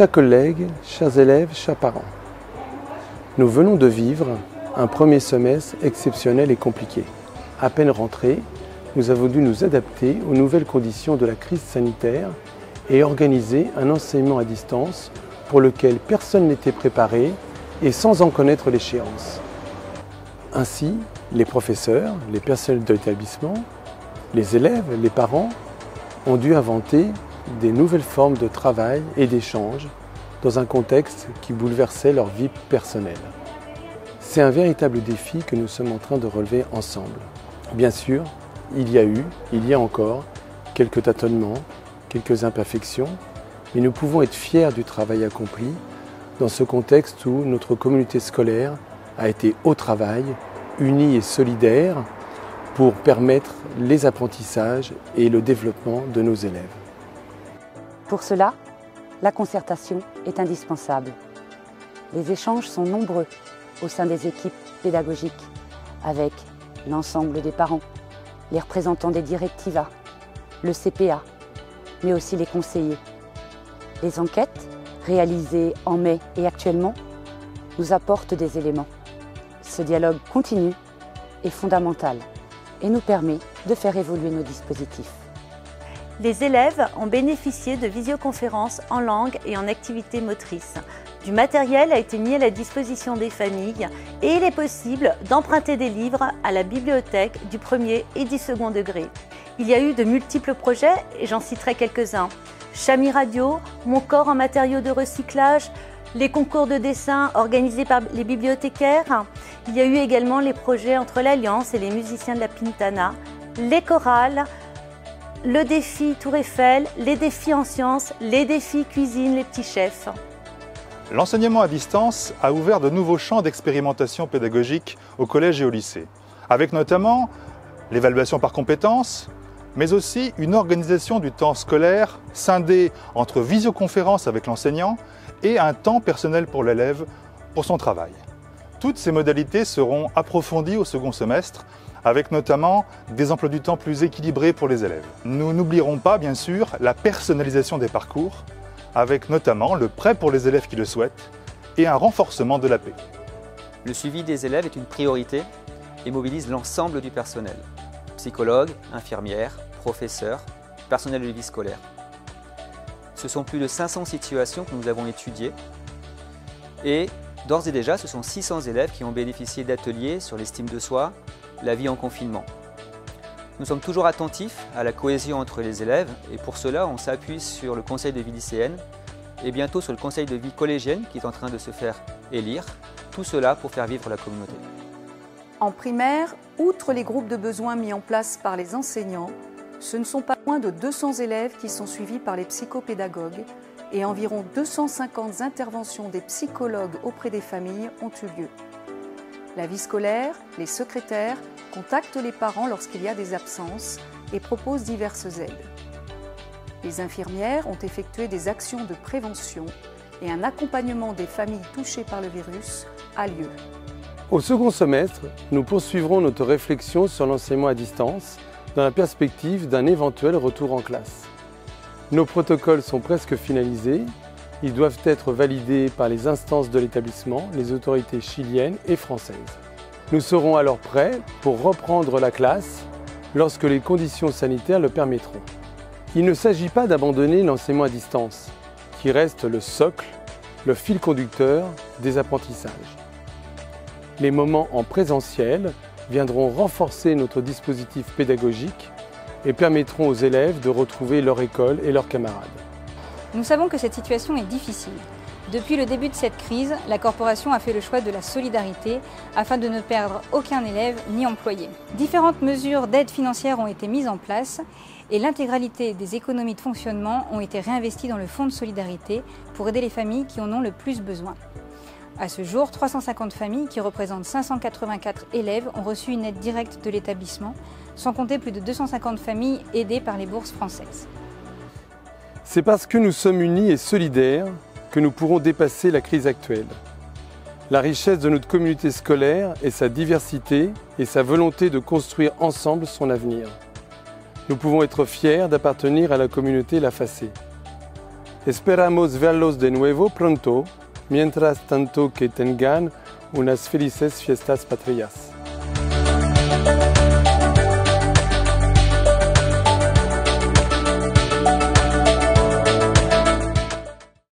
Chers collègues, chers élèves, chers parents, nous venons de vivre un premier semestre exceptionnel et compliqué. À peine rentrés, nous avons dû nous adapter aux nouvelles conditions de la crise sanitaire et organiser un enseignement à distance pour lequel personne n'était préparé et sans en connaître l'échéance. Ainsi, les professeurs, les personnels de l'établissement, les élèves, les parents ont dû inventer des nouvelles formes de travail et d'échange dans un contexte qui bouleversait leur vie personnelle. C'est un véritable défi que nous sommes en train de relever ensemble. Bien sûr, il y a encore quelques tâtonnements, quelques imperfections, mais nous pouvons être fiers du travail accompli dans ce contexte où notre communauté scolaire a été au travail, unie et solidaire pour permettre les apprentissages et le développement de nos élèves. Pour cela, la concertation est indispensable. Les échanges sont nombreux au sein des équipes pédagogiques avec l'ensemble des parents, les représentants des directivas, le CPA, mais aussi les conseillers. Les enquêtes réalisées en mai et actuellement nous apportent des éléments. Ce dialogue continu est fondamental et nous permet de faire évoluer nos dispositifs. Les élèves ont bénéficié de visioconférences en langue et en activités motrices. Du matériel a été mis à la disposition des familles et il est possible d'emprunter des livres à la bibliothèque du premier et du second degré. Il y a eu de multiples projets et j'en citerai quelques-uns. Chami Radio, Mon corps en matériaux de recyclage, les concours de dessin organisés par les bibliothécaires. Il y a eu également les projets entre l'Alliance et les musiciens de la Pintana, les chorales, le défi Tour Eiffel, les défis en sciences, les défis cuisine, les petits chefs. L'enseignement à distance a ouvert de nouveaux champs d'expérimentation pédagogique au collège et au lycée, avec notamment l'évaluation par compétences, mais aussi une organisation du temps scolaire scindée entre visioconférence avec l'enseignant et un temps personnel pour l'élève pour son travail. Toutes ces modalités seront approfondies au second semestre, avec notamment des emplois du temps plus équilibrés pour les élèves. Nous n'oublierons pas, bien sûr, la personnalisation des parcours, avec notamment le prêt pour les élèves qui le souhaitent et un renforcement de l'AP. Le suivi des élèves est une priorité et mobilise l'ensemble du personnel. Psychologues, infirmières, professeurs, personnel de vie scolaire. Ce sont plus de 500 situations que nous avons étudiées et d'ores et déjà, ce sont 600 élèves qui ont bénéficié d'ateliers sur l'estime de soi, la vie en confinement. Nous sommes toujours attentifs à la cohésion entre les élèves et pour cela, on s'appuie sur le conseil de vie lycéenne et bientôt sur le conseil de vie collégienne qui est en train de se faire élire. Tout cela pour faire vivre la communauté. En primaire, outre les groupes de besoins mis en place par les enseignants, ce ne sont pas moins de 200 élèves qui sont suivis par les psychopédagogues et environ 250 interventions des psychologues auprès des familles ont eu lieu. La vie scolaire, les secrétaires contactent les parents lorsqu'il y a des absences et proposent diverses aides. Les infirmières ont effectué des actions de prévention et un accompagnement des familles touchées par le virus a lieu. Au second semestre, nous poursuivrons notre réflexion sur l'enseignement à distance dans la perspective d'un éventuel retour en classe. Nos protocoles sont presque finalisés. Ils doivent être validés par les instances de l'établissement, les autorités chiliennes et françaises. Nous serons alors prêts pour reprendre la classe lorsque les conditions sanitaires le permettront. Il ne s'agit pas d'abandonner l'enseignement à distance, qui reste le socle, le fil conducteur des apprentissages. Les moments en présentiel viendront renforcer notre dispositif pédagogique et permettront aux élèves de retrouver leur école et leurs camarades. Nous savons que cette situation est difficile. Depuis le début de cette crise, la corporation a fait le choix de la solidarité afin de ne perdre aucun élève ni employé. Différentes mesures d'aide financière ont été mises en place et l'intégralité des économies de fonctionnement ont été réinvesties dans le fonds de solidarité pour aider les familles qui en ont le plus besoin. À ce jour, 350 familles qui représentent 584 élèves ont reçu une aide directe de l'établissement, sans compter plus de 250 familles aidées par les bourses françaises. C'est parce que nous sommes unis et solidaires que nous pourrons dépasser la crise actuelle. La richesse de notre communauté scolaire est sa diversité et sa volonté de construire ensemble son avenir. Nous pouvons être fiers d'appartenir à la communauté La Facée. Esperamos verlos de nuevo pronto, mientras tanto que tengan unas felices fiestas patrias.